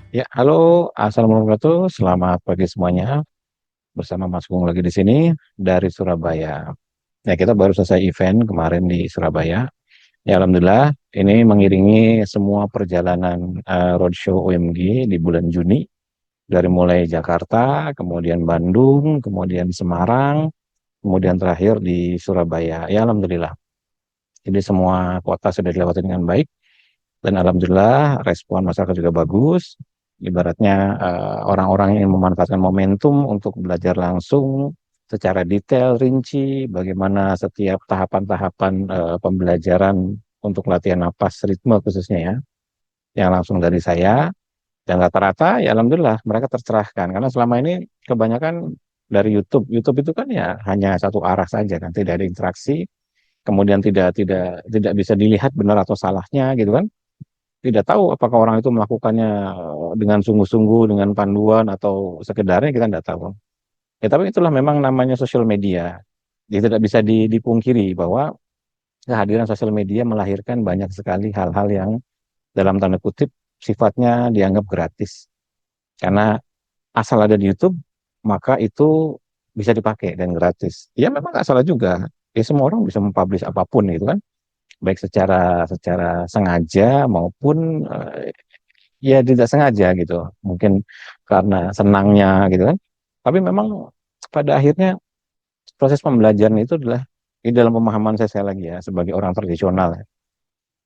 Ya, halo, assalamualaikum warahmatullahi wabarakatuh. Selamat pagi semuanya. Bersama Mas Gung lagi di sini dari Surabaya. Ya, kita baru selesai event kemarin di Surabaya. Ya, alhamdulillah, ini mengiringi semua perjalanan roadshow OMG di bulan Juni. Dari mulai Jakarta, kemudian Bandung, kemudian Semarang, kemudian terakhir di Surabaya. Ya, alhamdulillah. Jadi semua kota sudah dilewati dengan baik. Dan alhamdulillah respon masyarakat juga bagus. Ibaratnya orang-orang yang memanfaatkan momentum untuk belajar langsung secara detail, rinci, bagaimana setiap tahapan-tahapan pembelajaran untuk latihan napas ritme khususnya ya, yang langsung dari saya. Dan rata-rata ya alhamdulillah mereka tercerahkan. Karena selama ini kebanyakan dari YouTube. YouTube itu kan ya hanya satu arah saja kan, tidak ada interaksi, kemudian tidak bisa dilihat benar atau salahnya gitu kan, tidak tahu apakah orang itu melakukannya dengan sungguh-sungguh, dengan panduan atau sekedarnya kita tidak tahu. Ya, tapi itulah memang namanya sosial media. Jadi tidak bisa dipungkiri bahwa kehadiran sosial media melahirkan banyak sekali hal-hal yang dalam tanda kutip sifatnya dianggap gratis. Karena asal ada di YouTube, maka itu bisa dipakai dan gratis. Ya memang nggak salah juga. Ya semua orang bisa mempublish apapun gitu kan, baik secara secara sengaja maupun ya tidak sengaja gitu, mungkin karena senangnya gitu kan. Tapi memang pada akhirnya proses pembelajaran itu adalah di dalam pemahaman saya lagi ya sebagai orang tradisional ya.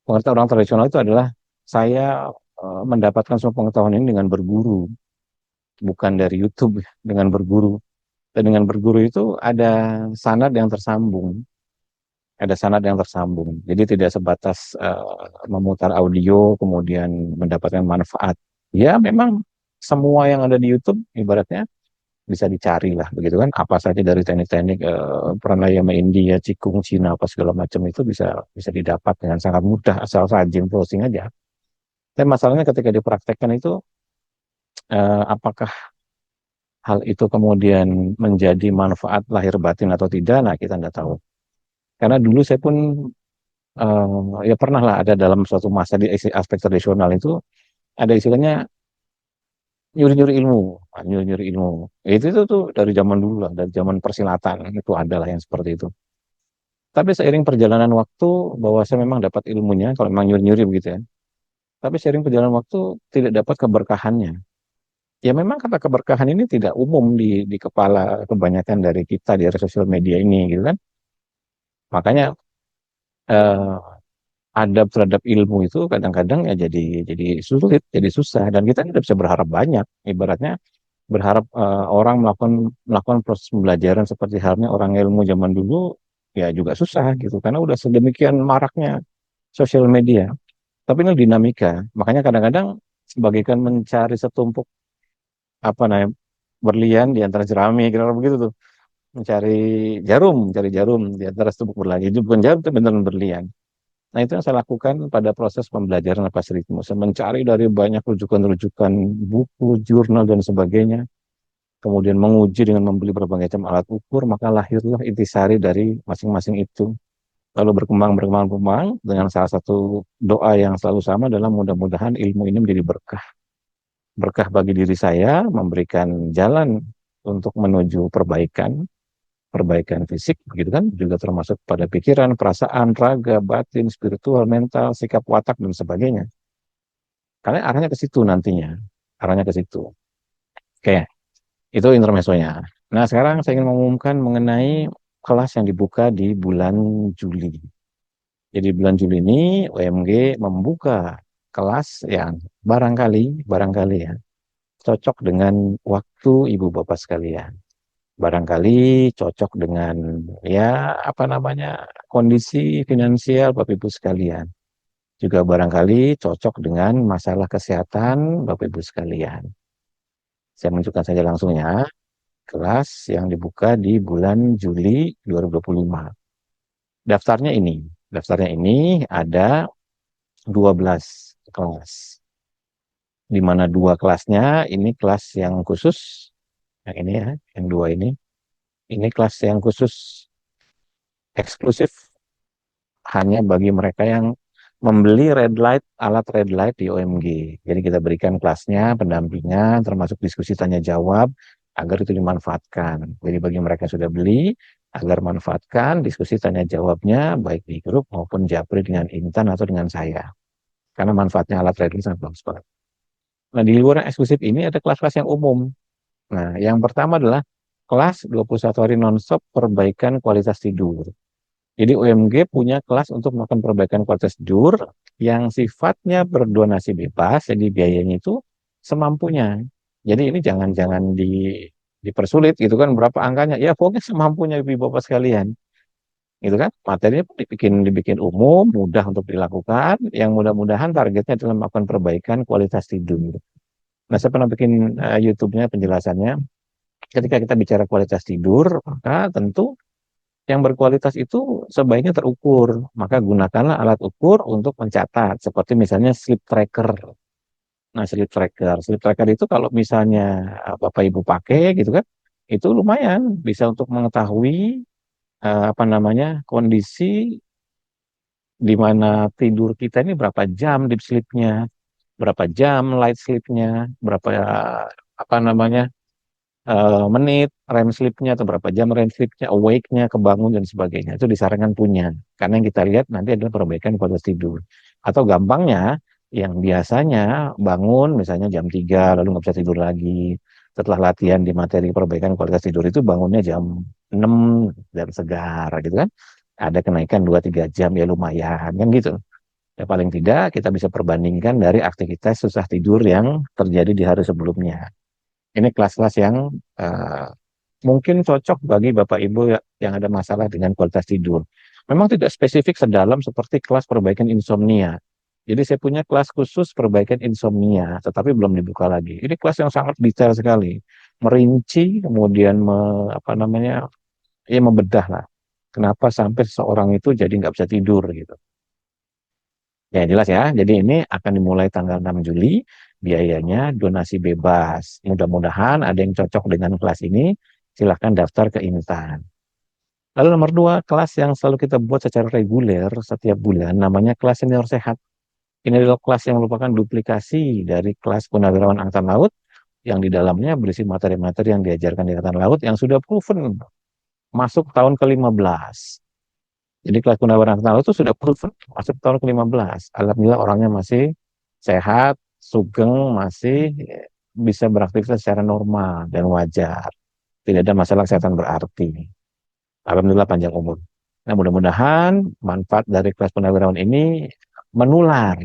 Pengertian orang tradisional itu adalah saya mendapatkan semua pengetahuan ini dengan berguru, bukan dari YouTube ya, dengan berguru. Dan dengan berguru itu ada sanad yang tersambung, ada sanad yang tersambung. Jadi tidak sebatas memutar audio kemudian mendapatkan manfaat. Ya memang semua yang ada di YouTube ibaratnya bisa dicari lah begitu kan. Apa saja dari teknik-teknik pranayama India, Qigong Cina apa segala macam itu bisa bisa didapat dengan sangat mudah asal rajin browsing aja. Tapi masalahnya ketika dipraktekkan itu apakah hal itu kemudian menjadi manfaat lahir batin atau tidak? Nah kita tidak tahu. Karena dulu saya pun ya pernah lah ada dalam suatu masa di aspek tradisional itu ada istilahnya nyuri-nyuri ilmu, nyuri-nyuri ilmu. Itu tuh dari zaman dulu lah, dari zaman persilatan itu adalah yang seperti itu. Tapi seiring perjalanan waktu, bahwa saya memang dapat ilmunya, kalau memang nyuri-nyuri begitu ya. Tapi seiring perjalanan waktu tidak dapat keberkahannya. Ya memang kata keberkahan ini tidak umum di kepala kebanyakan dari kita di era sosial media ini gitu kan. Makanya eh, adab terhadap ilmu itu kadang-kadang ya jadi sulit, jadi susah dan kita tidak bisa berharap banyak. Ibaratnya berharap orang melakukan melakukan proses pembelajaran seperti halnya orang ilmu zaman dulu ya juga susah gitu karena udah sedemikian maraknya sosial media. Tapi ini dinamika, makanya kadang-kadang bagaikan mencari setumpuk apa namanya berlian di antara jerami kira begitu tuh, mencari jarum di antara setumpuk berlian. Itu bukan jarum, itu benar berlian. Nah, itu yang saya lakukan pada proses pembelajaran apa ritme. Saya mencari dari banyak rujukan-rujukan buku, jurnal, dan sebagainya. Kemudian menguji dengan membeli berbagai macam alat ukur, maka lahirlah intisari dari masing-masing itu. Lalu berkembang, berkembang, berkembang, dengan salah satu doa yang selalu sama adalah mudah-mudahan ilmu ini menjadi berkah. Berkah bagi diri saya, memberikan jalan untuk menuju perbaikan, perbaikan fisik, begitu kan, juga termasuk pada pikiran, perasaan, raga, batin, spiritual, mental, sikap watak, dan sebagainya. Karena arahnya ke situ nantinya, arahnya ke situ. Oke, itu intermezzonya. Nah, sekarang saya ingin mengumumkan mengenai kelas yang dibuka di bulan Juli. Jadi bulan Juli ini UMG membuka kelas yang barangkali ya, cocok dengan waktu ibu bapak sekalian. Barangkali cocok dengan ya apa namanya kondisi finansial bapak ibu sekalian. Juga barangkali cocok dengan masalah kesehatan bapak ibu sekalian. Saya menunjukkan saja langsung ya, kelas yang dibuka di bulan Juli 2025. Daftarnya ini, daftarnya ini ada 12 kelas. Di mana dua kelasnya ini kelas yang khusus, yang ini ya, yang dua ini kelas yang khusus eksklusif hanya bagi mereka yang membeli red light, alat red light di OMG. Jadi kita berikan kelasnya, pendampingan, termasuk diskusi tanya jawab, agar itu dimanfaatkan. Jadi bagi mereka yang sudah beli, agar manfaatkan diskusi tanya jawabnya, baik di grup maupun Japri dengan Intan atau dengan saya. Karena manfaatnya alat red light sangat bagus banget. Nah, di luar yang eksklusif ini ada kelas-kelas yang umum. Nah, yang pertama adalah kelas 21 hari nonstop perbaikan kualitas tidur. Jadi UMG punya kelas untuk melakukan perbaikan kualitas tidur yang sifatnya berdonasi bebas, jadi biayanya itu semampunya. Jadi ini jangan-jangan dipersulit gitu kan berapa angkanya. Ya pokoknya semampunya ibu bapak sekalian. Gitu kan. Materinya pun dibikin umum, mudah untuk dilakukan. Yang mudah-mudahan targetnya adalah melakukan perbaikan kualitas tidur. Nah, saya pernah bikin YouTube-nya penjelasannya. Ketika kita bicara kualitas tidur, maka tentu yang berkualitas itu sebaiknya terukur. Maka gunakanlah alat ukur untuk mencatat, seperti misalnya sleep tracker. Nah, sleep tracker itu kalau misalnya Bapak Ibu pakai gitu kan, itu lumayan bisa untuk mengetahui apa namanya kondisi di mana tidur kita ini berapa jam deep sleep-nya, berapa jam light sleep-nya, berapa apa namanya menit REM sleep-nya atau berapa jam REM sleep-nya, awake-nya, kebangun dan sebagainya. Itu disarankan punya. Karena yang kita lihat nanti adalah perbaikan kualitas tidur. Atau gampangnya, yang biasanya bangun misalnya jam 3 lalu nggak bisa tidur lagi. Setelah latihan di materi perbaikan kualitas tidur itu bangunnya jam 6 dan segar gitu kan. Ada kenaikan 2-3 jam ya lumayan kan gitu. Ya paling tidak kita bisa perbandingkan dari aktivitas susah tidur yang terjadi di hari sebelumnya. Ini kelas-kelas yang eh, mungkin cocok bagi Bapak Ibu yang ada masalah dengan kualitas tidur. Memang tidak spesifik sedalam seperti kelas perbaikan insomnia. Jadi saya punya kelas khusus perbaikan insomnia, tetapi belum dibuka lagi. Ini kelas yang sangat detail sekali, merinci, kemudian apa namanya, ya membedah lah. Kenapa sampai seseorang itu jadi nggak bisa tidur gitu. Ya jelas ya. Jadi ini akan dimulai tanggal 6 Juli. Biayanya donasi bebas. Mudah-mudahan ada yang cocok dengan kelas ini. Silahkan daftar ke Intan. Lalu nomor 2, kelas yang selalu kita buat secara reguler setiap bulan, namanya kelas senior sehat. Ini adalah kelas yang merupakan duplikasi dari kelas Purnawirawan Angkatan Laut yang di dalamnya berisi materi-materi yang diajarkan di Angkatan Laut yang sudah proven masuk tahun ke-15. Jadi kelas Gunawan Nasional itu sudah proven masuk tahun ke-15. Alhamdulillah orangnya masih sehat, sugeng, masih bisa beraktivitas secara normal dan wajar. Tidak ada masalah kesehatan berarti. Alhamdulillah panjang umur. Nah, mudah-mudahan manfaat dari kelas Purnawirawan ini menular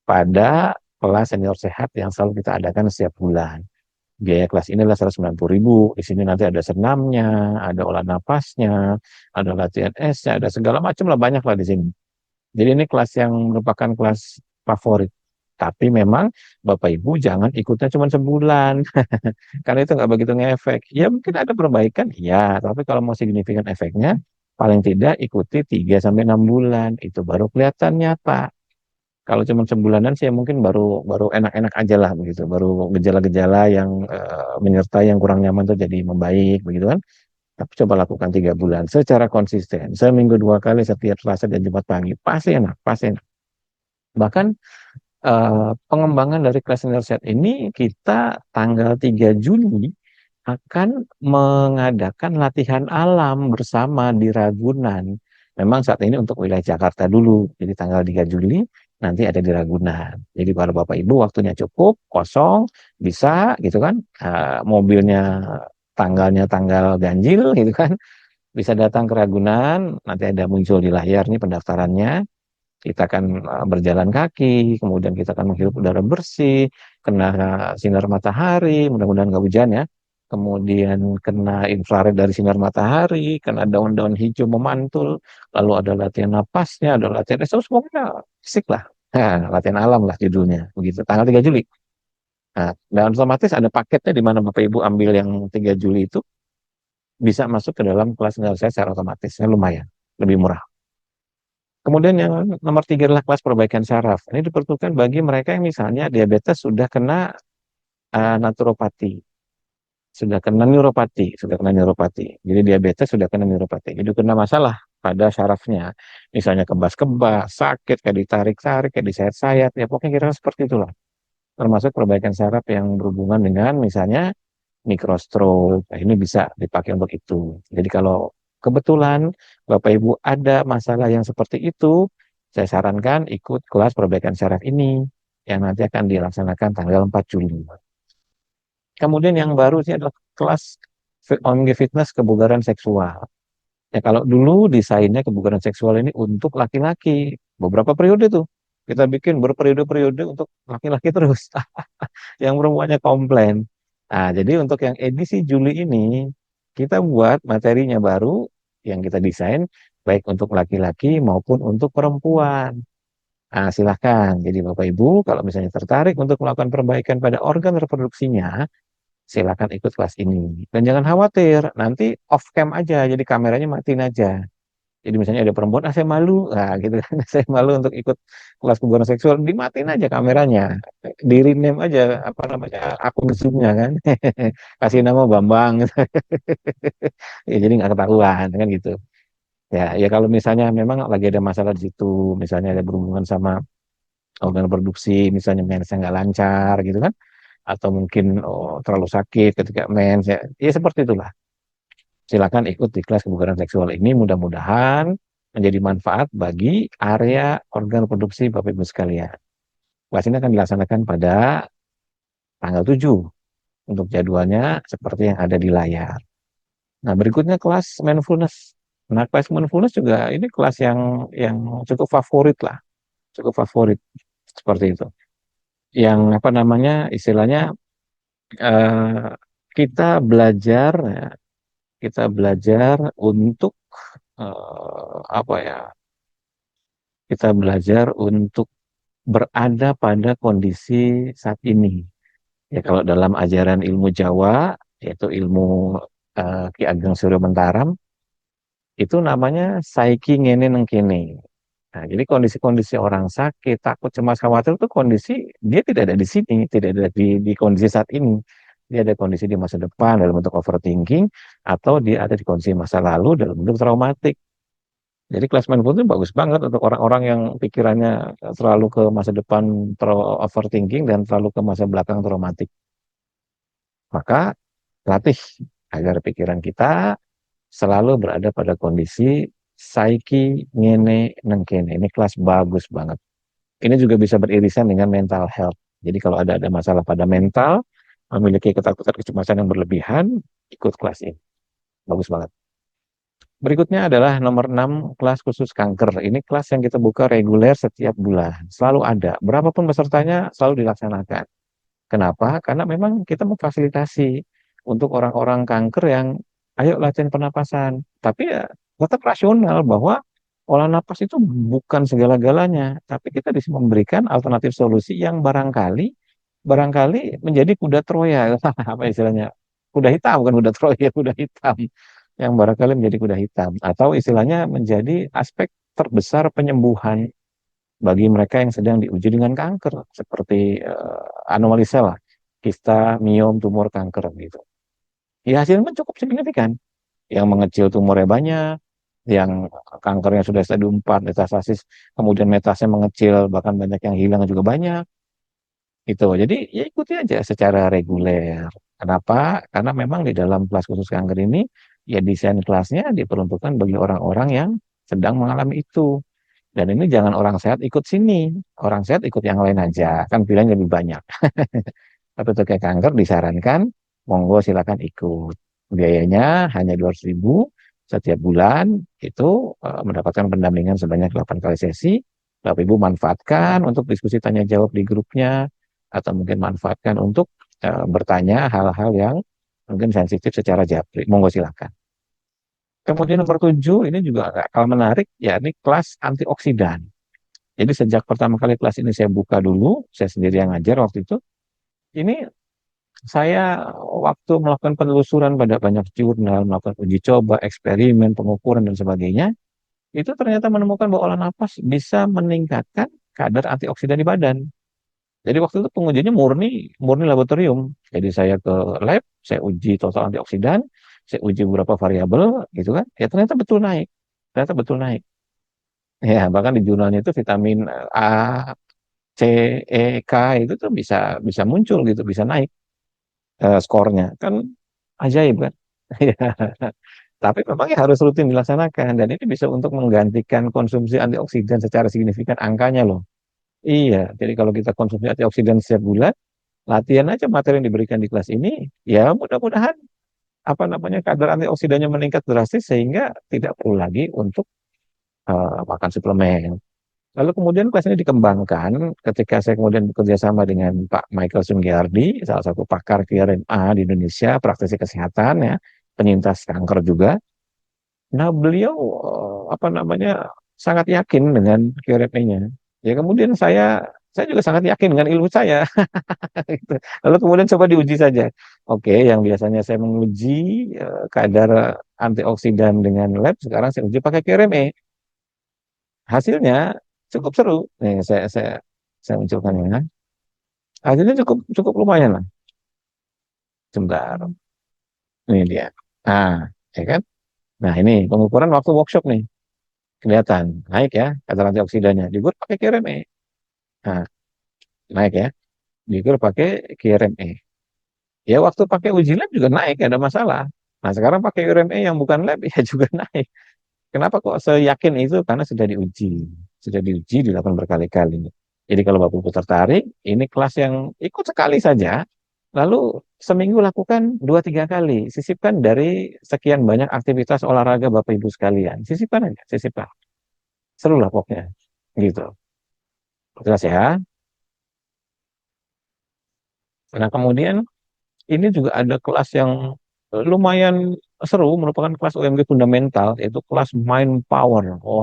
pada kelas senior sehat yang selalu kita adakan setiap bulan. Biaya kelas ini adalah 190.000. Di sini nanti ada senamnya, ada olah napasnya, ada latihan esnya, ada segala macam lah, banyak lah di sini. Jadi ini kelas yang merupakan kelas favorit. Tapi memang Bapak Ibu jangan ikutnya cuma sebulan. Karena itu nggak begitu ngefek. Ya mungkin ada perbaikan, ya. Tapi kalau mau signifikan efeknya, paling tidak ikuti 3 sampai 6 bulan. Itu baru kelihatan nyata. Kalau cuma sebulanan sih ya mungkin baru baru enak-enak aja lah begitu, baru gejala-gejala yang menyertai yang kurang nyaman itu jadi membaik begitu kan. Tapi coba lakukan 3 bulan secara konsisten, seminggu 2 kali setiap Selasa dan Jumat pagi, pasti enak, pasti enak. Bahkan pengembangan dari kelas senior set ini kita tanggal 3 Juni akan mengadakan latihan alam bersama di Ragunan. Memang saat ini untuk wilayah Jakarta dulu, jadi tanggal 3 Juli nanti ada di Ragunan. Jadi kalau Bapak Ibu waktunya cukup, kosong, bisa gitu kan, mobilnya tanggalnya tanggal ganjil gitu kan, bisa datang ke Ragunan, nanti ada muncul di layar nih pendaftarannya. Kita akan berjalan kaki, kemudian kita akan menghirup udara bersih, kena sinar matahari, mudah-mudahan nggak hujan ya. Kemudian kena infrared dari sinar matahari, kena daun-daun hijau memantul, lalu ada latihan napasnya, ada latihan semuanya fisik lah. Nah, latihan alam lah judulnya, begitu. Tanggal 3 Juli. Nah, dan otomatis ada paketnya di mana Bapak Ibu ambil yang 3 Juli itu bisa masuk ke dalam kelas saya secara otomatisnya lumayan, lebih murah. Kemudian yang nomor 3 adalah kelas perbaikan saraf. Ini diperuntukkan bagi mereka yang misalnya diabetes sudah kena naturopati, sudah kena neuropati. Jadi diabetes sudah kena neuropati. Jadi kena masalah pada syarafnya. Misalnya kebas-kebas, sakit, kayak ditarik-tarik, kayak disayat-sayat, ya pokoknya kira seperti itulah. Termasuk perbaikan saraf yang berhubungan dengan misalnya mikrostroke. Nah, ini bisa dipakai untuk itu. Jadi kalau kebetulan Bapak Ibu ada masalah yang seperti itu, saya sarankan ikut kelas perbaikan saraf ini yang nanti akan dilaksanakan tanggal 4 Juli. Kemudian yang baru sih adalah kelas Omni Fitness kebugaran seksual. Ya kalau dulu desainnya kebugaran seksual ini untuk laki-laki, beberapa periode tuh. Kita bikin berperiode-periode untuk laki-laki terus. Yang perempuannya komplain. Nah, jadi untuk yang edisi Juli ini, kita buat materinya baru yang kita desain, baik untuk laki-laki maupun untuk perempuan. Nah, silahkan. Jadi Bapak Ibu, kalau misalnya tertarik untuk melakukan perbaikan pada organ reproduksinya, silakan ikut kelas ini. Dan jangan khawatir, nanti off cam aja, jadi kameranya matiin aja. Jadi misalnya ada perempuan, saya malu, nah gitu kan, saya malu untuk ikut kelas kebugaran seksual, dimatiin aja kameranya, di rename aja apa namanya akun zoomnya kan, kasih nama Bambang, gitu. Ya jadi nggak ketahuan kan gitu. Ya, ya kalau misalnya memang lagi ada masalah di situ, misalnya ada berhubungan sama organ produksi, misalnya mensnya nggak lancar gitu kan, atau mungkin terlalu sakit ketika mens, ya, ya seperti itulah. Silakan ikut di kelas kebugaran seksual ini. Mudah-mudahan menjadi manfaat bagi area organ produksi Bapak Ibu sekalian. Kelas ini akan dilaksanakan pada tanggal 7 untuk jadwalnya seperti yang ada di layar. Nah, berikutnya kelas mindfulness. Nah, kelas mindfulness juga ini kelas yang cukup favorit lah, cukup favorit seperti itu. Yang apa namanya istilahnya eh, kita belajar ya, kita belajar untuk apa ya? Kita belajar untuk berada pada kondisi saat ini. Ya kalau dalam ajaran ilmu Jawa, yaitu ilmu Ki Ageng Suryo Mentaram, itu namanya saiki ngene neng kene. Nah, jadi kondisi-kondisi orang sakit, takut, cemas, khawatir itu kondisi dia tidak ada di sini, tidak ada di kondisi saat ini. Dia ada kondisi di masa depan dalam bentuk overthinking, atau dia ada di kondisi masa lalu dalam bentuk traumatik. Jadi kelas mindful itu bagus banget untuk orang-orang yang pikirannya selalu ke masa depan overthinking dan terlalu ke masa belakang traumatik. Maka latih agar pikiran kita selalu berada pada kondisi saiki ngene nengkene. Ini kelas bagus banget. Ini juga bisa beririsan dengan mental health. Jadi kalau ada masalah pada mental, memiliki ketakutan kecemasan yang berlebihan, ikut kelas ini. Bagus banget. Berikutnya adalah nomor 6 kelas khusus kanker. Ini kelas yang kita buka reguler setiap bulan. Selalu ada. Berapapun pesertanya selalu dilaksanakan. Kenapa? Karena memang kita memfasilitasi untuk orang-orang kanker yang ayo latihan pernapasan. Tapi ya tetap rasional bahwa olah napas itu bukan segala-galanya. Tapi kita bisa memberikan alternatif solusi yang barangkali menjadi kuda Troya. Apa istilahnya? Kuda hitam, bukan kuda Troya, kuda hitam yang barangkali menjadi kuda hitam atau istilahnya menjadi aspek terbesar penyembuhan bagi mereka yang sedang diuji dengan kanker seperti anomali sel lah, kista, miom, tumor kanker gitu. Ya hasilnya cukup signifikan. Yang mengecil tumornya banyak, yang kankernya sudah stadium 4 metastasis, kemudian metasnya mengecil, bahkan banyak yang hilang juga banyak. Itu. Jadi ya ikuti aja secara reguler. Kenapa? Karena memang di dalam kelas khusus kanker ini ya desain kelasnya diperuntukkan bagi orang-orang yang sedang mengalami itu. Dan ini jangan orang sehat ikut sini, orang sehat ikut yang lain aja, kan pilihan lebih banyak. Tapi untuk kayak kanker disarankan, monggo silakan ikut. Biayanya hanya 200.000 setiap bulan, itu mendapatkan pendampingan sebanyak 8 kali sesi. Bapak Ibu manfaatkan untuk diskusi tanya jawab di grupnya, atau mungkin manfaatkan untuk bertanya hal-hal yang mungkin sensitif secara japri. Monggo silakan. Kemudian nomor 7, ini juga hal menarik, ya ini kelas antioksidan. Jadi sejak pertama kali kelas ini saya buka dulu, saya sendiri yang ngajar waktu itu, ini saya waktu melakukan penelusuran pada banyak jurnal, melakukan uji coba, eksperimen, pengukuran, dan sebagainya, itu ternyata menemukan bahwa olah napas bisa meningkatkan kadar antioksidan di badan. Jadi waktu itu pengujiannya murni murni laboratorium. Jadi saya ke lab, saya uji total antioksidan, saya uji beberapa variabel, gitu kan. Ya ternyata betul naik. ternyata betul naik. Ya, bahkan di jurnalnya itu vitamin A, C, E, K itu tuh bisa bisa muncul gitu, bisa naik skornya. Kan ajaib kan? Ya. Tapi memang ya harus rutin dilaksanakan dan ini bisa untuk menggantikan konsumsi antioksidan secara signifikan angkanya loh. Iya, jadi kalau kita konsumsi antioksidan setiap bulan, latihan aja materi yang diberikan di kelas ini, ya mudah-mudahan apa namanya kadar antioksidannya meningkat drastis sehingga tidak perlu lagi untuk makan suplemen. Lalu kemudian kelas ini dikembangkan ketika saya kemudian bekerja sama dengan Pak Michael Sunggiardi, salah satu pakar QRMA di Indonesia, praktisi kesehatan ya, penyintas kanker juga. Nah, beliau apa namanya sangat yakin dengan QRMA-nya. Ya kemudian saya juga sangat yakin dengan ilmu saya. Gitu. Lalu kemudian coba diuji saja. Oke, yang biasanya saya menguji kadar antioksidan dengan lab, sekarang saya uji pakai QRMA. Hasilnya cukup seru. Nih, saya munculkan ya. Hasilnya cukup cukup lumayan lah. Sebentar. Ini dia. Nah, ya kan? Nah, ini pengukuran waktu workshop nih. Kelihatan. Naik ya kadar antioksidannya. Diukur pakai QRMA. Nah, naik ya. Diukur pakai QRMA. Ya, waktu pakai uji lab juga naik, ada masalah. Nah, sekarang pakai QRMA yang bukan lab, ya juga naik. Kenapa kok seyakin itu? Karena sudah diuji. Sudah diuji, dilakukan berkali-kali. Jadi kalau Bapak Ibu tertarik, ini kelas yang ikut sekali saja, lalu seminggu lakukan 2-3 kali. Sisipkan dari sekian banyak aktivitas olahraga Bapak Ibu sekalian. Sisipkan aja, sisipkan. Seru lah pokoknya. Gitu. Jelas ya. Nah, kemudian ini juga ada kelas yang lumayan seru, merupakan kelas UMG fundamental, yaitu kelas Mind Power. Oh,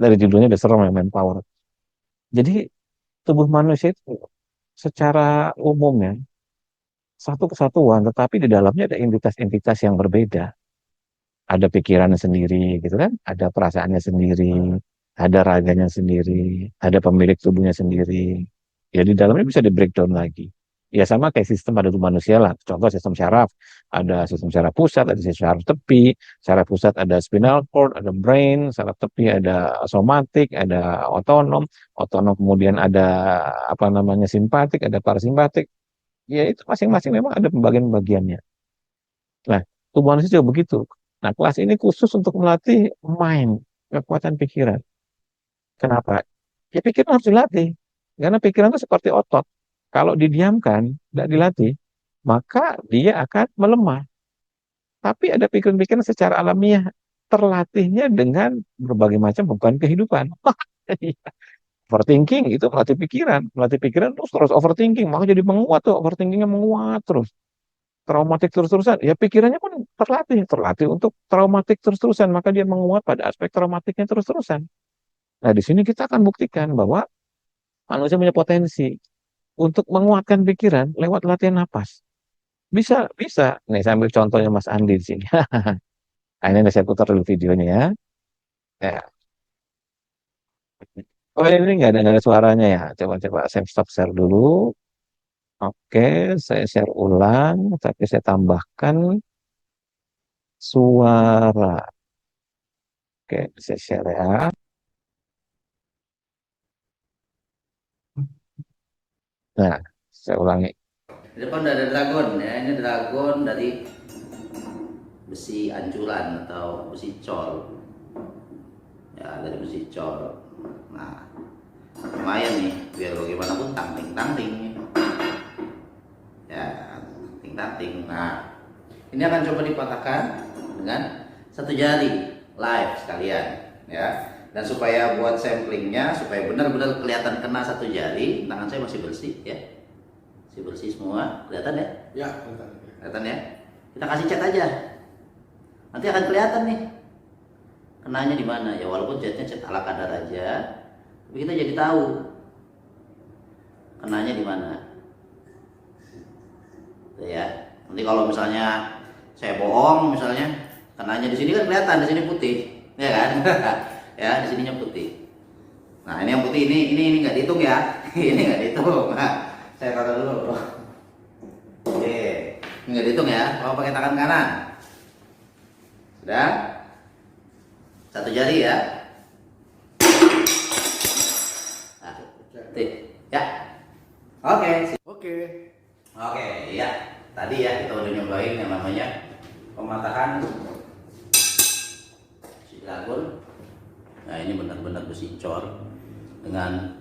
dari judulnya udah serem ya, Mind Power. Jadi tubuh manusia itu secara umumnya satu kesatuan, tetapi di dalamnya ada entitas-entitas yang berbeda. Ada pikirannya sendiri, gitu kan? Ada perasaannya sendiri, ada raganya sendiri, ada pemilik tubuhnya sendiri. Ya di dalamnya bisa di breakdown lagi. Ya sama kayak sistem pada tubuh manusia lah. Contoh sistem syaraf, ada sistem syaraf pusat, ada sistem syaraf tepi. Syaraf pusat ada spinal cord, ada brain, syaraf tepi ada somatik, ada otonom, otonom kemudian ada apa namanya simpatik, ada parasimpatik. Ya itu masing-masing memang ada pembagian-pembagiannya. Nah, tubuh manusia juga begitu. Nah, kelas ini khusus untuk melatih mind, kekuatan pikiran. Kenapa? Ya pikiran harus dilatih. Karena pikiran itu seperti otot. Kalau didiamkan, tidak dilatih, maka dia akan melemah. Tapi ada pikiran-pikiran secara alamiah terlatihnya dengan berbagai macam beban kehidupan. Overthinking itu melatih pikiran terus terus overthinking, maka jadi menguat tuh, overthinkingnya menguat terus. Traumatik terus-terusan, ya pikirannya pun terlatih untuk traumatik terus-terusan, maka dia menguat pada aspek traumatiknya terus-terusan. Nah, di sini kita akan buktikan bahwa manusia punya potensi untuk menguatkan pikiran lewat latihan napas. Bisa, bisa. Nih, saya ambil contohnya Mas Andi di sini. Nah, ini saya putar dulu videonya ya. Ya. Oh, ini nggak ada suaranya ya. Coba-coba saya stop share dulu. Oke, saya share ulang, tapi saya tambahkan suara. Oke, saya share ya. Nah, saya ulangi. Di depan udah ada dragon ya, ini dragon dari besi anjuran atau besi col. Ya, dari besi col. Nah, lumayan nih, biar bagaimanapun tangting-tangting. Ya, tangting-tangting. Nah, ini akan coba dipatahkan dengan satu jari live sekalian ya. Dan supaya buat samplingnya, supaya benar-benar kelihatan kena satu jari, tangan saya masih bersih ya. Masih bersih semua, kelihatan ya? Ya, kelihatan. Kelihatan ya? Kita kasih cat aja. Nanti akan kelihatan nih kenanya di mana ya, walaupun catnya cat ala kadar aja, tapi kita jadi tahu kenanya di mana. Tuh ya. Nanti kalau misalnya saya bohong misalnya, kenanya di sini kan kelihatan, di sini putih, ya kan? Ya, di sininya putih. Nah, ini yang putih ini nggak dihitung ya. Ini nggak dihitung. Nah, saya taruh dulu, bro. Oke, ini nggak dihitung ya. Kalau pakai tangan kanan, sudah. Satu jari ya. Nah, ya. Oke. Oke. Oke, ya. Tadi ya kita udah nyobain yang namanya pematahan si dragon. Nah, ini benar-benar besi cor dengan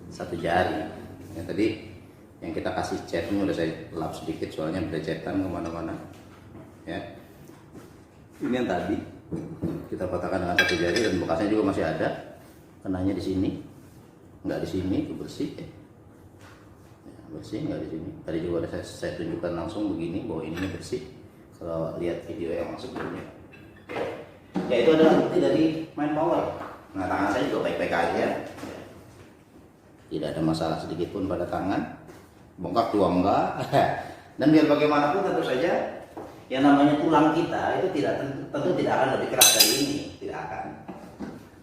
satu jari. Yang tadi yang kita kasih cat ini udah saya lap sedikit soalnya berecetan kemana-mana. Ya. Ini yang tadi kita patahkan dengan satu jari dan bekasnya juga masih ada. Kenanya di sini, nggak di sini, itu bersih. Ya. Bersih nggak di sini. Tadi juga ada saya tunjukkan langsung begini bahwa ini bersih. Kalau lihat video yang sebelumnya, ya itu adalah bukti dari main power. Nah, tangan saya juga baik-baik aja. Tidak ada masalah sedikit pun pada tangan. Bengkak juga enggak. Dan biar bagaimanapun tentu saja yang namanya tulang kita itu tentu tidak akan lebih keras dari ini, tidak akan.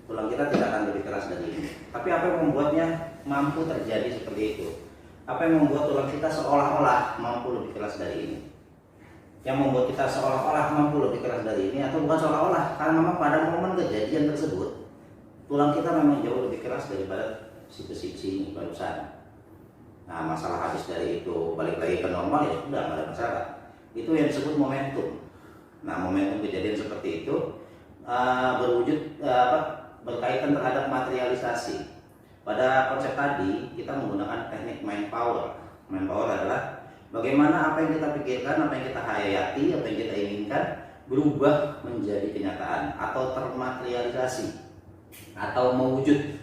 Tulang kita tidak akan lebih keras dari ini. Tapi apa yang membuatnya mampu terjadi seperti itu? Apa yang membuat tulang kita seolah-olah mampu lebih keras dari ini? Yang membuat kita seolah-olah mampu lebih keras dari ini, atau bukan seolah-olah, karena memang pada momen kejadian tersebut tulang kita memang jauh lebih keras daripada si besi-besi ini barusan. Nah, masalah habis dari itu balik lagi ke normal ya sudah, nggak ada masalah. Itu yang disebut momentum. Nah, momentum kejadian seperti itu berkaitan terhadap materialisasi. Pada konsep tadi kita menggunakan teknik mind power. Mind power adalah bagaimana apa yang kita pikirkan, apa yang kita hayati, apa yang kita inginkan berubah menjadi kenyataan atau termaterialisasi atau mewujud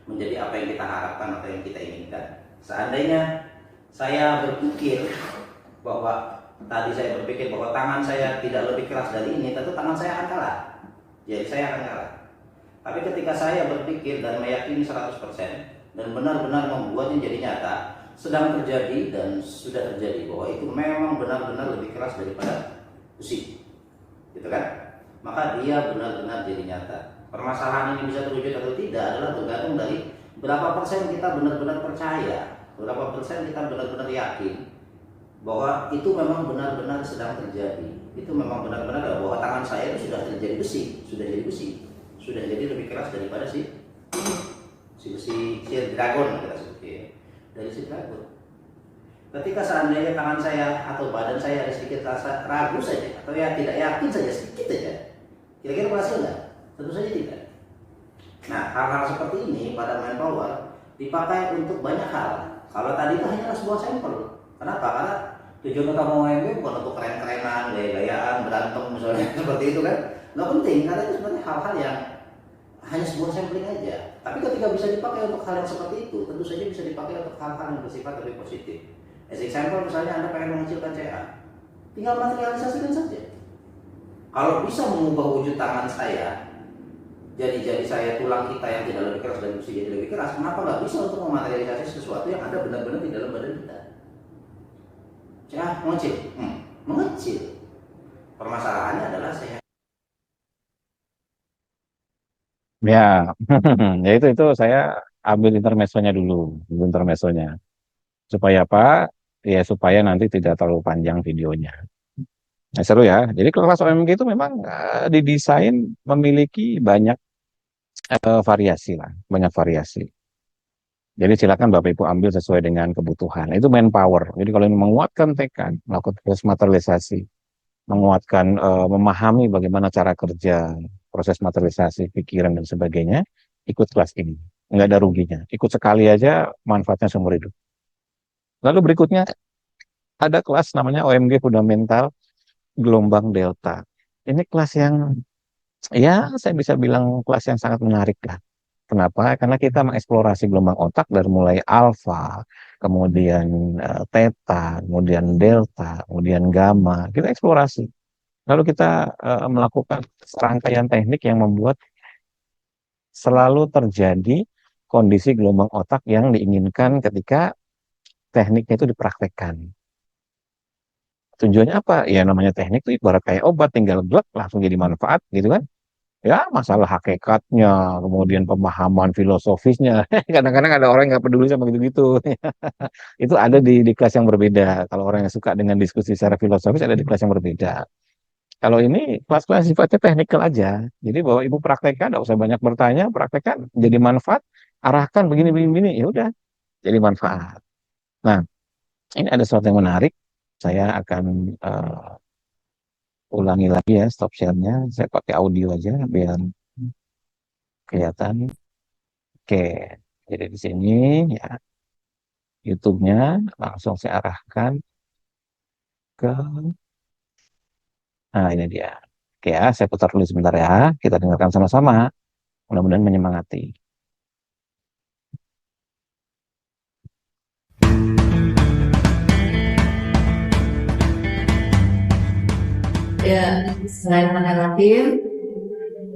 menjadi apa yang kita harapkan, apa yang kita inginkan. Seandainya saya berpikir bahwa tadi saya berpikir bahwa tangan saya tidak lebih keras dari ini, tentu tangan saya akan kalah. Jadi saya akan kalah. Tapi ketika saya berpikir dan meyakini 100% dan benar-benar membuatnya jadi nyata, sedang terjadi dan sudah terjadi bahwa itu memang benar-benar lebih keras daripada besi, gitu kan? Maka dia benar-benar jadi nyata. Permasalahan ini bisa terwujud atau tidak adalah tergantung dari berapa persen kita benar-benar percaya, berapa persen kita benar-benar yakin bahwa itu memang benar-benar sedang terjadi. Itu memang benar-benar bahwa tangan saya itu sudah terjadi besi, sudah jadi besi, sudah jadi lebih keras daripada si dragon kita sebut ya. Dari si dragon. Ketika seandainya tangan saya atau badan saya ada sedikit rasa ragu saja atau ya tidak yakin saja sedikit saja, kira-kira berhasil nggak? Tentu saja tidak. Nah, hal-hal seperti ini pada main power dipakai untuk banyak hal. Kalau tadi itu hanyalah sebuah sampel. Kenapa? Karena tujuan utama OMG bukan untuk keren-kerenan, gaya-gayaan, berantem misalnya seperti itu kan. Nggak penting, karena itu sebenarnya hal-hal yang hanya sebuah sampling aja. Tapi ketika bisa dipakai untuk hal yang seperti itu, tentu saja bisa dipakai untuk hal-hal yang bersifat lebih positif. As example, misalnya Anda pengen mengecilkan CA, tinggal materialisasikan saja. Kalau bisa mengubah wujud tangan saya, jadi saya tulang kita yang tidak lebih keras dan besi jadi lebih keras, kenapa nggak bisa untuk mematerialisasi sesuatu yang ada benar-benar di dalam badan kita? CA mengecil, mengecil. Permasalahannya adalah saya. Ya, ya itu saya ambil intermezzonya dulu, intermezzonya. Supaya apa? Ya supaya nanti tidak terlalu panjang videonya. Nah, seru ya. Jadi kelas OMG itu memang didesain memiliki banyak variasi lah, banyak variasi. Jadi silakan Bapak Ibu ambil sesuai dengan kebutuhan. Itu manpower. Jadi kalau ini menguatkan tekad, melakukan proses materialisasi, menguatkan, memahami bagaimana cara kerja, proses materialisasi, pikiran dan sebagainya, ikut kelas ini. Nggak ada ruginya. Ikut sekali aja, manfaatnya seumur hidup. Lalu berikutnya ada kelas namanya OMG Fundamental Gelombang Delta. Ini kelas yang, ya saya bisa bilang kelas yang sangat menarik lah. Kenapa? Karena kita mengeksplorasi gelombang otak dari mulai alfa, kemudian theta, kemudian delta, kemudian gamma. Kita eksplorasi. Lalu kita melakukan serangkaian teknik yang membuat selalu terjadi kondisi gelombang otak yang diinginkan ketika tekniknya itu dipraktekkan. Tujuannya apa? Ya namanya teknik itu ibarat kayak obat, tinggal glek langsung jadi manfaat gitu kan. Ya masalah hakikatnya, kemudian pemahaman filosofisnya. Kadang-kadang ada orang yang nggak peduli sama gitu-gitu. Itu ada di kelas yang berbeda. Kalau orang yang suka dengan diskusi secara filosofis ada di kelas yang berbeda. Kalau ini kelas-kelas sifatnya teknikal aja. Jadi bahwa ibu praktekkan, nggak usah banyak bertanya, praktekkan jadi manfaat, arahkan begini begini, begini. Ya udah, jadi manfaat. Nah, ini ada sesuatu yang menarik. Saya akan ulangi lagi ya stop share-nya. Saya pakai audio aja biar kelihatan. Oke, jadi di sini ya YouTube-nya langsung saya arahkan ke, nah ini dia. Oke ya, saya putar dulu sebentar ya. Kita dengarkan sama-sama. Mudah-mudahan menyemangati. Ya, selain menerapi,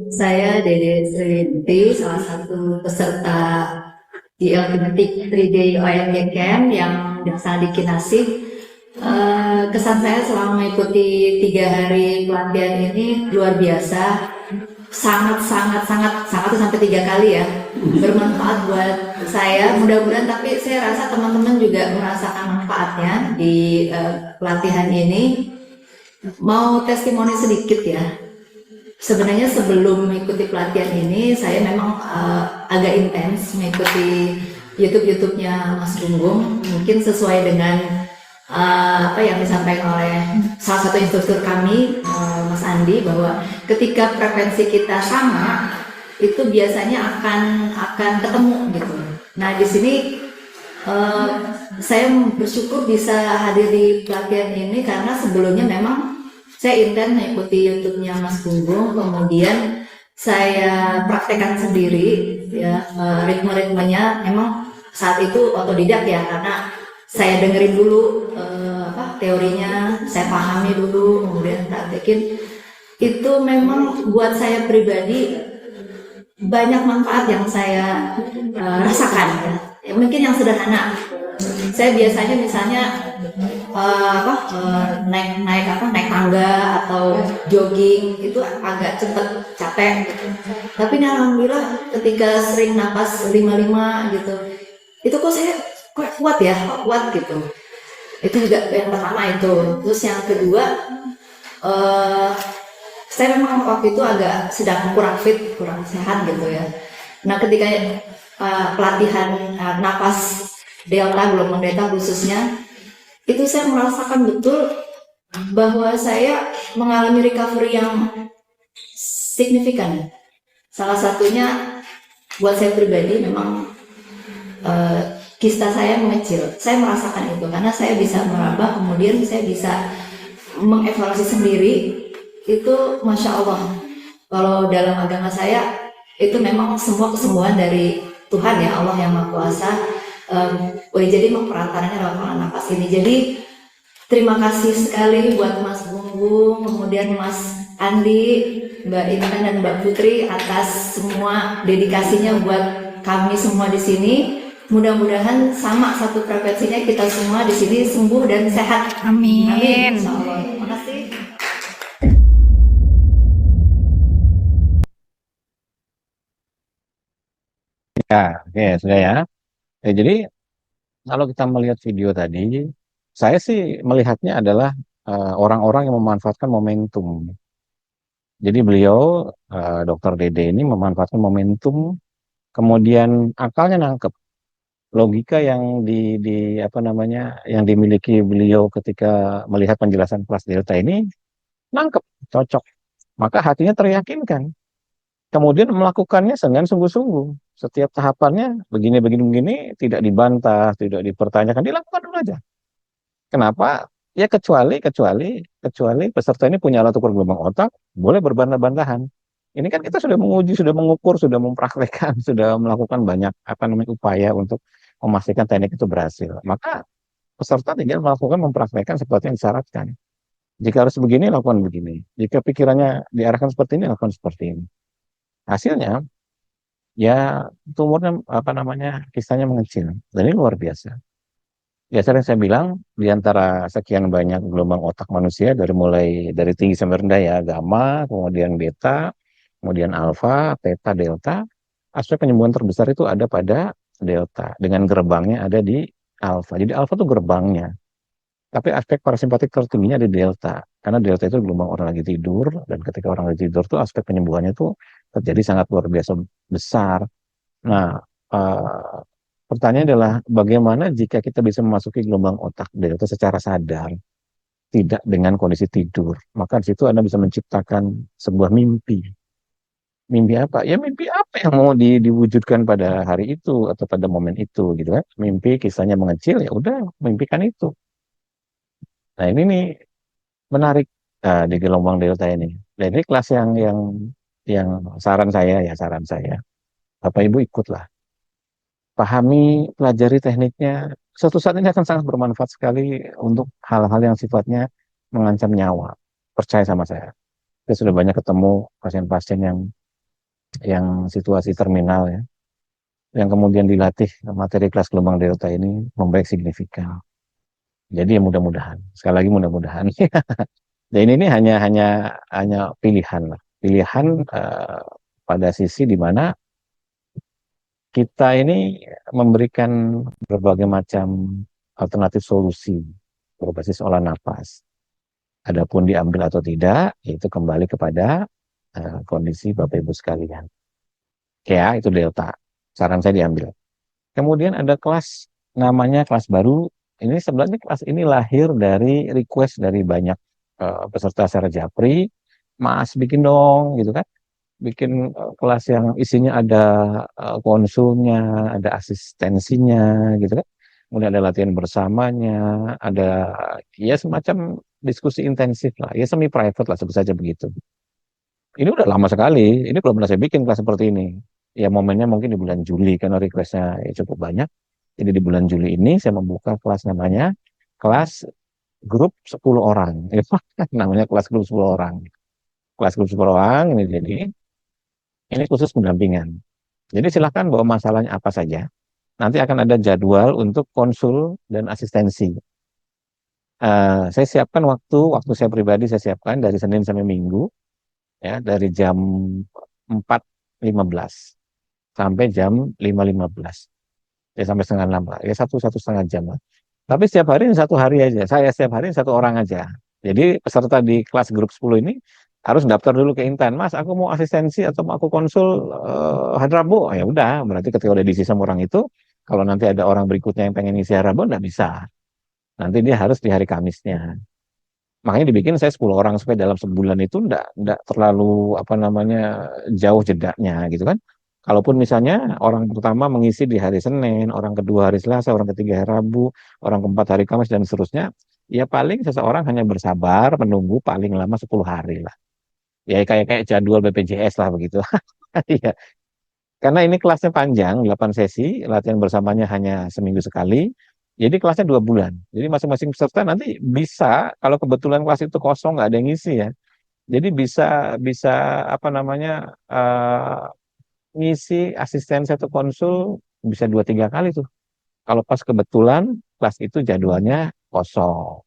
saya Dede Srinti, salah satu peserta di Ultimate 3D OMG Camp yang dilaksanakan di Kinasi. Kesan saya selama mengikuti 3 hari pelatihan ini luar biasa, sangat itu sampai 3 kali ya, bermanfaat buat saya. Mudah-mudahan, tapi saya rasa teman-teman juga merasakan manfaatnya di pelatihan ini. Mau testimoni sedikit ya. Sebenarnya sebelum mengikuti pelatihan ini, saya memang agak intens mengikuti YouTube-nya Mas Gunggung. Mungkin sesuai dengan apa yang disampaikan oleh salah satu instruktur kami, Mas Andi, bahwa ketika frekuensi kita sama, itu biasanya akan ketemu gitu. Nah di sini saya bersyukur bisa hadir di pelatihan ini karena sebelumnya memang saya intens mengikuti YouTube-nya Mas Gunggung, kemudian saya praktekkan sendiri ya, ritme-ritmenya memang saat itu otodidak ya, karena saya dengerin dulu teorinya, saya pahami dulu, kemudian praktekin. Itu memang buat saya pribadi banyak manfaat yang saya rasakan ya. Mungkin yang sederhana, saya biasanya misalnya naik tangga atau jogging itu agak cepet capek gitu. Tapi alhamdulillah ketika sering napas 55 gitu, itu kok saya kuat ya, kuat gitu. Itu juga yang pertama itu. Terus yang kedua, saya memang waktu itu agak sedang kurang fit, kurang sehat gitu ya. Nah ketika pelatihan napas delta, gelombang delta khususnya, itu saya merasakan betul bahwa saya mengalami recovery yang signifikan. Salah satunya buat saya pribadi memang kista saya mengecil. Saya merasakan itu karena saya bisa meraba, kemudian saya bisa mengevaluasi sendiri. Itu Masya Allah. Kalau dalam agama saya itu memang semua kesembuhan dari Tuhan ya, Allah yang Maha Kuasa. Jadi memperantaranya lewat pola nafas ini. Jadi terima kasih sekali buat Mas Gunggung, kemudian Mas Andi, Mbak Intan dan Mbak Putri atas semua dedikasinya buat kami semua di sini. Mudah-mudahan sama satu frekuensinya, kita semua di sini sembuh dan sehat. Amin. Amin. Insyaallah. Terima kasih. Ya, oke, sudah ya. Jadi kalau kita melihat video tadi, saya sih melihatnya adalah orang-orang yang memanfaatkan momentum. Jadi beliau, Dr. Dede ini memanfaatkan momentum, kemudian akalnya nangkep logika yang di apa namanya yang dimiliki beliau ketika melihat penjelasan kelas delta ini nangkep, cocok. Maka hatinya teryakinkan. Kemudian melakukannya dengan sungguh-sungguh. Setiap tahapannya begini, begini, begini, tidak dibantah, tidak dipertanyakan, dilakukan dulu aja. Kenapa? Ya kecuali peserta ini punya alat ukur gelombang otak, boleh berbantah-bantahan. Ini kan kita sudah menguji, sudah mengukur, sudah mempraktekkan, sudah melakukan banyak apa namanya upaya untuk memastikan teknik itu berhasil. Maka peserta tinggal melakukan mempraktekkan seperti yang disyaratkan. Jika harus begini, lakukan begini. Jika pikirannya diarahkan seperti ini, lakukan seperti ini. Hasilnya, ya tumornya apa namanya, kisahnya mengecil. Dan ini luar biasa. Ya sering saya bilang, di antara sekian banyak gelombang otak manusia, dari tinggi sampai rendah ya, gamma, kemudian beta, kemudian alfa, theta, delta, aspek penyembuhan terbesar itu ada pada delta, dengan gerbangnya ada di alfa. Jadi alfa itu gerbangnya. Tapi aspek parasimpatik tertingginya di delta. Karena delta itu gelombang orang lagi tidur, dan ketika orang lagi tidur tuh aspek penyembuhannya tuh terjadi sangat luar biasa besar. Nah, eh, pertanyaannya adalah bagaimana jika kita bisa memasuki gelombang otak delta secara sadar, tidak dengan kondisi tidur. Maka di situ Anda bisa menciptakan sebuah mimpi. Mimpi apa? Ya mimpi apa yang mau diwujudkan pada hari itu atau pada momen itu gitu kan. Mimpi kisahnya mengecil, ya udah mimpikan itu. Nah, ini nih menarik di gelombang delta ini. Dan ini kelas yang saran saya, Bapak Ibu ikutlah, pahami, pelajari tekniknya. Suatu saat ini akan sangat bermanfaat sekali untuk hal-hal yang sifatnya mengancam nyawa. Percaya sama saya. Saya sudah banyak ketemu pasien-pasien yang situasi terminal ya, yang kemudian dilatih materi kelas gelombang delta ini membaik signifikan. Jadi ya mudah-mudahan, sekali lagi mudah-mudahan. Dan ini hanya pilihan lah, pilihan pada sisi di mana kita ini memberikan berbagai macam alternatif solusi berbasis olah napas. Adapun diambil atau tidak, itu kembali kepada kondisi Bapak Ibu sekalian. Ya, itu delta. Saran saya diambil. Kemudian ada kelas namanya kelas baru. Ini sebenarnya kelas ini lahir dari request dari banyak peserta secara japri. Mas bikin dong gitu kan. Bikin kelas yang isinya ada konsulnya, ada asistensinya gitu kan. Kemudian ada latihan bersamanya, ada ya semacam diskusi intensif lah, ya semi private lah sebut saja begitu. Ini udah lama sekali, ini belum pernah saya bikin kelas seperti ini. Ya momennya mungkin di bulan Juli karena requestnya ya cukup banyak. Jadi di bulan Juli ini saya membuka kelas namanya kelas grup 10 orang. Namanya kelas grup 10 orang. Kelas grup 10 orang ini jadi ini khusus pendampingan. Jadi silahkan bawa masalahnya apa saja. Nanti akan ada jadwal untuk konsul dan asistensi. Saya siapkan waktu saya pribadi saya siapkan dari Senin sampai Minggu, ya dari jam 4.15 sampai jam 5.15. Ya sampai setengah 6 lah. Ya satu setengah jam lah. Tapi setiap hari ini satu hari aja. Saya setiap hari satu orang aja. Jadi peserta di kelas grup 10 ini harus daftar dulu ke Intan. Mas, aku mau asistensi atau mau aku konsul hari Rabu. Ya udah, berarti ketika udah diisi sama orang itu, kalau nanti ada orang berikutnya yang pengen ngisi hari Rabu, nggak bisa. Nanti dia harus di hari Kamisnya. Makanya dibikin saya 10 orang supaya dalam sebulan itu enggak terlalu apa namanya jauh jedanya gitu kan. Kalaupun misalnya orang pertama mengisi di hari Senin, orang kedua hari Selasa, orang ketiga hari Rabu, orang keempat hari Kamis dan seterusnya, ya paling seseorang hanya bersabar menunggu paling lama 10 hari lah. Ya kayak jadwal BPJS lah begitu. Iya. Karena ini kelasnya panjang, 8 sesi, latihan bersamanya hanya seminggu sekali. Jadi kelasnya 2 bulan. Jadi masing-masing peserta nanti bisa, kalau kebetulan kelas itu kosong, nggak ada yang ngisi ya. Jadi bisa bisa apa namanya ngisi asisten satu konsul bisa 2-3 kali tuh. Kalau pas kebetulan kelas itu jadwalnya kosong.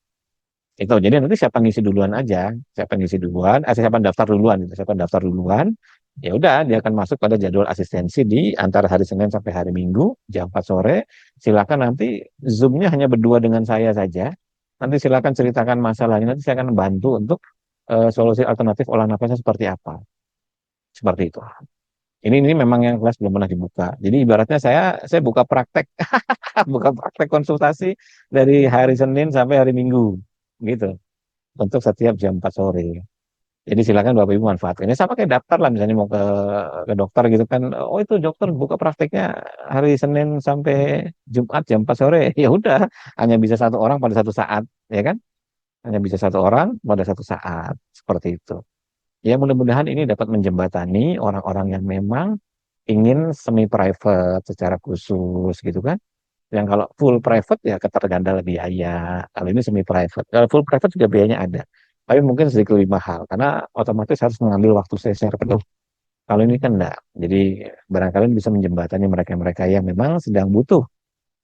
Itu jadi nanti siapa ngisi duluan aja, siapa ngisi duluan, siapa daftar duluan gitu, siapa daftar duluan, ya udah dia akan masuk pada jadwal asistensi di antara hari Senin sampai hari Minggu jam 4 sore. Silakan nanti Zoom-nya hanya berdua dengan saya saja. Nanti silakan ceritakan masalahnya, nanti saya akan bantu untuk solusi alternatif olah nafasnya seperti apa. Seperti itu. Ini memang yang kelas belum pernah dibuka. Jadi ibaratnya saya buka praktek, buka praktek konsultasi dari hari Senin sampai hari Minggu, gitu. Untuk setiap jam 4 sore. Jadi silakan Bapak Ibu manfaatkan. Ini sama kayak daftar lah misalnya mau ke dokter gitu kan. Oh itu dokter buka prakteknya hari Senin sampai Jumat jam 4 sore. Ya udah, hanya bisa satu orang pada satu saat, ya kan? Hanya bisa satu orang pada satu saat. Seperti itu. Ya mudah-mudahan ini dapat menjembatani orang-orang yang memang ingin semi private secara khusus gitu kan. Yang kalau full private ya ketergandalan biaya. Kalau ini semi private. Kalau full private juga biayanya ada. Tapi mungkin sedikit lebih mahal karena otomatis harus mengambil waktu saya secara penuh. Kalau ini kan enggak. Jadi barangkali bisa menjembatani mereka-mereka yang memang sedang butuh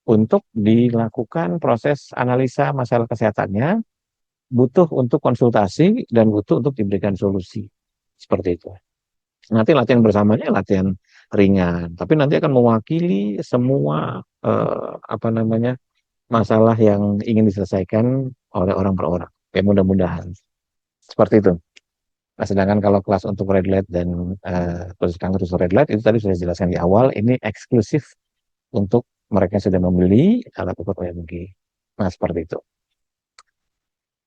untuk dilakukan proses analisa masalah kesehatannya, butuh untuk konsultasi dan butuh untuk diberikan solusi. Seperti itu. Nanti latihan bersamanya latihan ringan, tapi nanti akan mewakili semua apa namanya masalah yang ingin diselesaikan oleh orang per orang. Ya mudah-mudahan seperti itu. Nah, sedangkan kalau kelas untuk red light dan khusus kanker khusus red light itu tadi sudah dijelaskan di awal, ini eksklusif untuk mereka yang sudah membeli alat ukur UMG. Nah, seperti itu.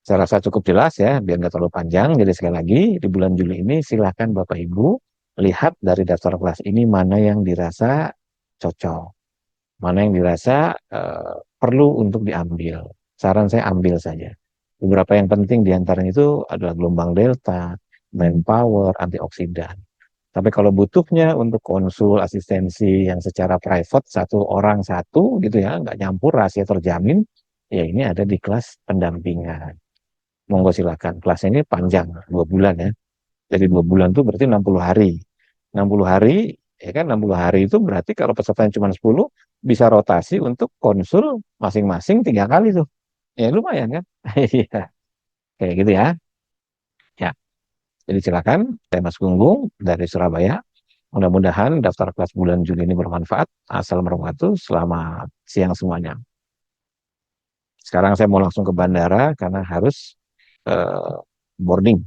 Saya rasa cukup jelas ya, biar nggak terlalu panjang. Jadi sekali lagi, di bulan Juli ini silahkan Bapak Ibu lihat dari daftar kelas ini mana yang dirasa cocok, mana yang dirasa perlu untuk diambil. Saran saya ambil saja. Beberapa yang penting diantaranya itu adalah gelombang delta, manpower, antioksidan. Tapi kalau butuhnya untuk konsul asistensi yang secara private satu orang satu gitu ya, nggak nyampur rahasia terjamin, ya ini ada di kelas pendampingan. Monggo silakan. Kelasnya ini panjang, 2 bulan ya. Jadi 2 bulan itu berarti 60 hari. 60 hari, ya kan 60 hari itu berarti kalau pesertanya cuma 10, bisa rotasi untuk konsul masing-masing 3 kali tuh. Ya lumayan kan? Iya, kayak gitu ya. Ya, jadi silakan, saya Mas Gunggung dari Surabaya. Mudah-mudahan daftar kelas bulan Juli ini bermanfaat. Assalamualaikum warahmatullahi wabarakatuh. Selamat siang semuanya. Sekarang saya mau langsung ke bandara karena harus boarding.